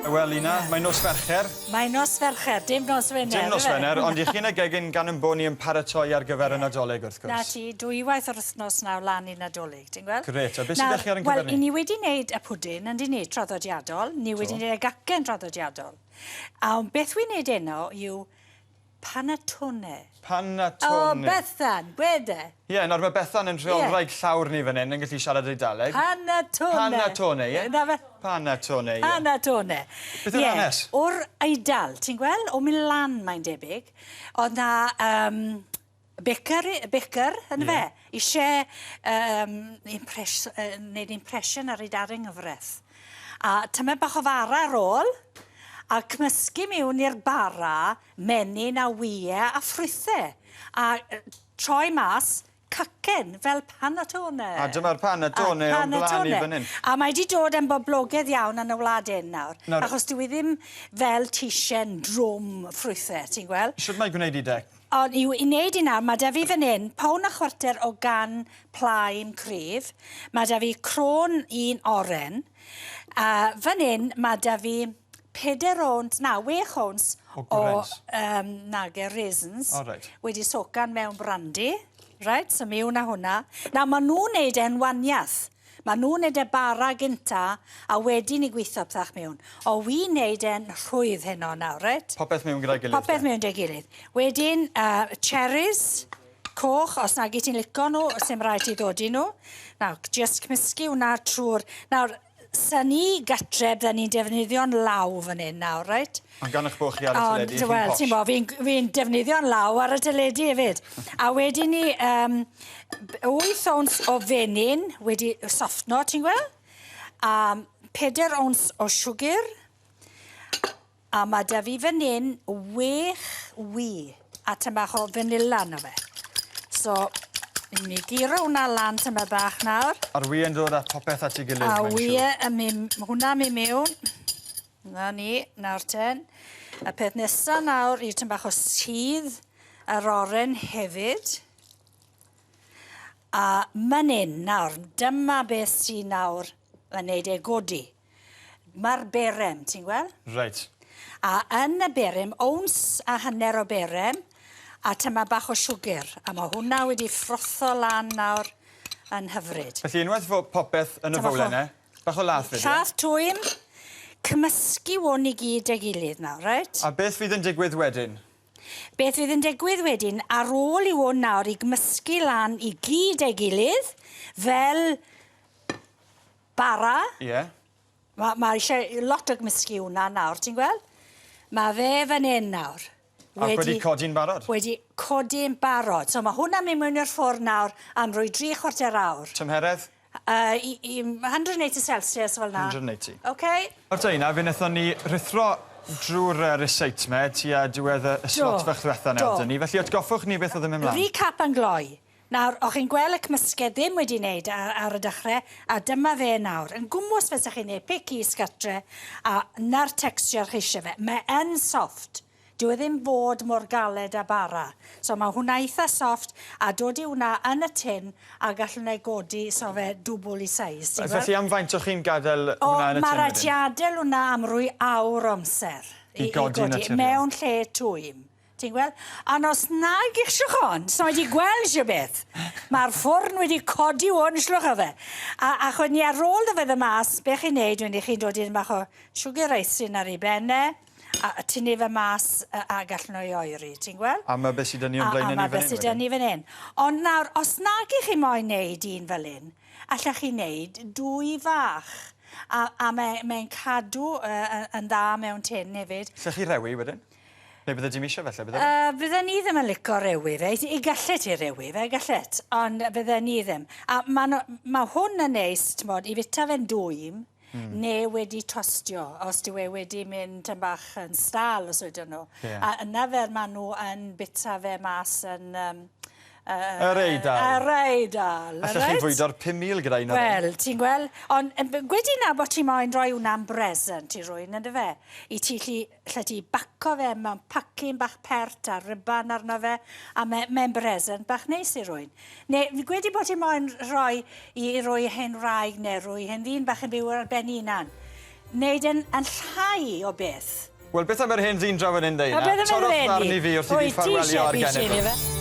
Wel, Ina, mae'n nos Fercher. Mae'n nos Fercher, dim nos Wener. Dim nos Wener, ond i chi'n y gegin gan yn bod ni yn paratoi ar gyfer y Nadolig, wrth gwrs. Na ti, dwywaith o'r wythnos nawr lan i Nadolig, ti'n gweld? Gret, a beth sy'n dechrau ar yn cyfer ni? Wel, ni wedi wneud y pwdyn, yn di wneud traddodiadol, ni wedi wneud y gacen traddodiadol. A beth wy'n wneud eno yw Panettone. Panettone. O, Bethan, gwede. Ie, nawr mae Bethan yn rheolwraig llawr ni fan hyn, yn gallu siarad Eidaleg. Panettone. Panettone, ie? Panettone, ie. Panettone. Beth yw'r hanes? O'r Eidal, ti'n gweld? O Milan, mae'n debyg. Oedd na bicer yn fe. Eisiau wneud impression ar ei daring yfreth. A tyma bach o fara ar ôl, a cymysgu mewn i'r bara, menyn a wyau a ffrwythau. A troi mas cacen fel Panettone. A dyma'r Panettone o'n blaen i fan hyn. A mae wedi dod yn boblogaidd iawn yn y wlad hyn nawr. Achos dwi ddim fel tisen drwm ffrwythau, ti'n gweld? Sut mae'n gwneud i dec? Ond i wneud i nawr, mae da fi fan hyn, pawn a chwarter o gan plaen cryf. Mae da fi crôn un oren. Fan hyn, mae da fi 6 ons o raisins wedi socan mewn brandy, right, so mewn â hwnna. Nawr, maen nhw'n neud e'n waniaeth. Maen nhw'n neud e bara gynta, a wedyn i gweithio pethach mewn. O, wi'n neud e'n rhwydd heno nawr, right? Popeth mewn gyda'i gilydd. Popeth mewn gyda'i gilydd. Wedyn, cherries, coch, os na gyd ti'n licio nhw, sy'n rhaid i ddod i nhw. Nawr, just cymysgu hwnna trwy'r... Nawr, sy'n ni gatreb, da ni'n defnyddio'n law fan hyn nawr, right? Ond gan eich bod chi ar y teledu, chi'n Wel, ti'n bo, fi'n defnyddio'n law ar y teledu hefyd. A wedyn ni 8 ons o fenyn wedi softno, ti'n gweld? A 4 ons o siwgr. A mae da fi fan hyn 6 wy. A tyma o vanilla na fe. So... Ni giro hwnna lan tyma bach nawr. A'r wy yn dod â popeth at ei gilydd, a wy hwnna mewn. Na ni, nawr ten. Y peth nesaf nawr yw tyma bach o sydd yr oren hefyd. A mynin nawr, dyma beth sy'n nawr yn neud e godi. Mae'r berem, ti'n gweld? Reit. A yn y berem, ons a hanner o berem, a tyma bach o siwgr. A mae hwnna wedi ffrotho lan nawr yn hyfryd. Felly unwaith fod popeth yn y fowlenau, bach o lath fyddi? Llath twym, cymysgu hwn i gyd ei gilydd nawr, right? A beth fydd yn digwydd wedyn? Beth fydd yn digwydd wedyn, ar ôl i hwn nawr i gymysgu lan i gyd ei gilydd, fel bara. Ie. Mae eisiau lot o gymysgu hwnna nawr, ti'n gweld? Mae fe fan hyn nawr. Ac wedi codi'n barod? Wedi codi'n barod. So mae hwnna'n mynd mewn i'r ffwrn nawr am roi 3/4 awr. Tymheredd? 180 Celsius fel na. 180. OK? O'r Dyna, fe wnaethon ni rithro drwy'r receit me tua diwedd y slot fach ddiwetha nawr dyn ni. Felly atgoffwch ni beth oedd yn mynd mlaen. Recap yn gloi. Nawr, o'ch chi'n gweld y cymysgedd ddim wedi wneud ar y dechrau, a dyma fe nawr. Yn gwmws fe sy'ch chi'n neud pic is gatre, a na'r texture chi eisiau fe. Mae yn soft. Dyw e ddim bod mor galed a bara. So mae hwnna eitha soft, a dod i hwnna yn y tin, a gallwn ei godi so fe dwbl i seis. Felly am faint o'ch chi'n gadael hwnna yn y tin? Mae rhaid i adael hwnna am rwy awr amser. I godi naturiol. Mewn lle twym. Ti'n gweld? A nos nag eich siwch hon, so wedi gweld siw beth. Mae'r ffwrn wedi codi hwn, siwch o fe. A chwyd ni ar ôl dy fedd y mas, beth chi'n neud, wedi chi'n dod i'n bach o siwgr eisyn ar ei benne, a tynnu fe mas a gallwn o'i oeri, ti'n gweld? A mae beth sydd yn ni o'n blaen yn ni fan hyn? A mae beth sydd yn ni fan hyn. Ond nawr, os nag i chi moyn neud un fel hyn, allach chi neud 2 fach. A mae'n cadw yn dda mewn tin hefyd. Lle chi rewi wedyn? Neu bydde dim eisiau felly, bydde? Bydde ni ddim yn licio rewi fe. I gallet i rewi fe, gallet. Ond bydde ni ddim. A mae hwn yn neis, i fita fe'n dwym, neu wedi tostio, os dwi wedi mynd yn bach yn stal, os ydyn nhw. A yna fer maen nhw yn bita fe mas yn... Yr Eidal. Yr Eidal. Allech chi fwydo'r 5,000 gyda'i na? Wel, ti'n gweld? Ond gwedi na bod ti'n moyn rhoi hwnna'n present i rwy'n, ynddo fe? I ti lle ti baco fe mewn pacin bach pert a riban arno fe, a mewn present bach neis i rwy'n. Neu, gwedi bod ti'n moyn rhoi i rwy hen wraig neu rwy hen ddyn bach yn byw ar ben unan. wneud yn llai o beth. Wel, beth am yr hen ddyn draw yn un A beth am yr Torrodd eni? ddarn i fi wrth i fi ffarwelio ar genedl. Wyt ti isie fi